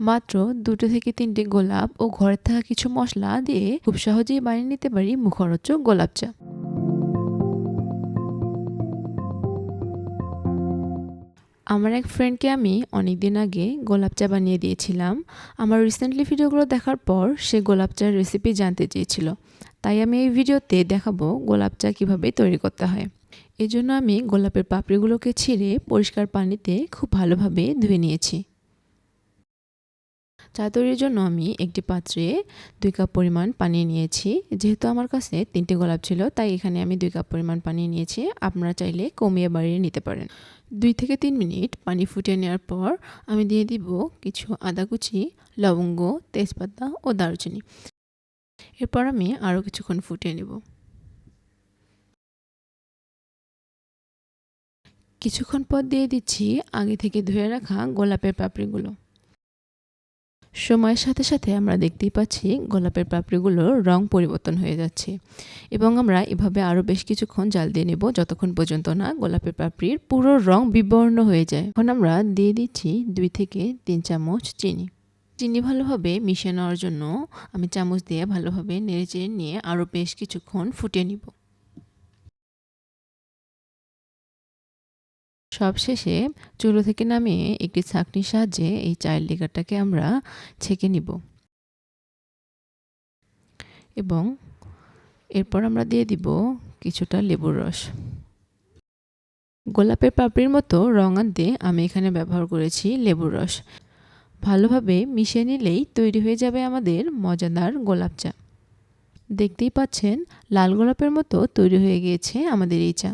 মাত্র 2 থেকে 3টি গোলাপ ও ঘরে থাকা কিছু মশলা দিয়ে খুব সহজেই বানিয়ে নিতে পারি মুখরোচক গোলাপ চা। আমার এক ফ্রেন্ডকে আমি অনেকদিন আগে গোলাপ চা বানিয়ে দিয়েছিলাম। আমার রিসেন্টলি ভিডিওগুলো দেখার পর সে গোলাপ চার রেসিপি জানতে চেয়েছিল। তাই আমি এই ভিডিওতে দেখাবো গোলাপ চা কীভাবে তৈরি করতে হয়। এজন্য আমি গোলাপের পাপড়িগুলোকে ছিঁড়ে পরিষ্কার পানিতে খুব ভালোভাবে ধুয়ে নিয়েছি। চা তৈরির জন্য আমি একটি পাত্রে 2 কাপ পরিমাণ পানি নিয়েছি। যেহেতু আমার কাছে 3টি গোলাপ ছিল তাই এখানে আমি 2 কাপ পরিমাণ পানি নিয়েছি। আপনারা চাইলে কমিয়ে বাড়িয়ে নিতে পারেন। 2 থেকে 3 মিনিট পানি ফুটিয়ে নেওয়ার পর আমি দিয়ে দিব কিছু আদা কুচি, লবঙ্গ, তেজপাতা ও দারুচিনি। এরপর আমি আরও কিছুক্ষণ ফুটিয়ে নেব। কিছুক্ষণ পর দিয়ে দিচ্ছি আগে থেকে ধুয়ে রাখা গোলাপের পাপড়িগুলো। সময়ের সাথে সাথে আমরা দেখতেই পাচ্ছি গোলাপের পাপড়িগুলোর রং পরিবর্তন হয়ে যাচ্ছে এবং আমরা এভাবে আরও বেশ কিছুক্ষণ জাল দিয়ে নেব যতক্ষণ পর্যন্ত না গোলাপের পাপড়ির পুরো রং বিবর্ণ হয়ে যায়। এখন আমরা দিয়ে দিচ্ছি 2 থেকে 3 চামচ চিনি। চিনি ভালোভাবে মিশিয়ে নেওয়ার জন্য আমি চামচ দিয়ে ভালোভাবে নেড়েচেড়ে নিয়ে আরও বেশ কিছুক্ষণ ফুটিয়ে নিব। সবশেষে চুলো থেকে নামিয়ে একটি ছাঁকনির সাহায্যে এই চায়ের লিকারটাকে আমরা ছেঁকে নিব এবং এরপর আমরা দিয়ে দিব কিছুটা লেবুর রস। গোলাপের পাপড়ির মতো রং আনতে আমি এখানে ব্যবহার করেছি লেবুর রস। ভালোভাবে মিশিয়ে নিলেই তৈরি হয়ে যাবে আমাদের মজাদার গোলাপ চা। দেখতেই পাচ্ছেন লাল গোলাপের মতো তৈরি হয়ে গিয়েছে আমাদের এই চা।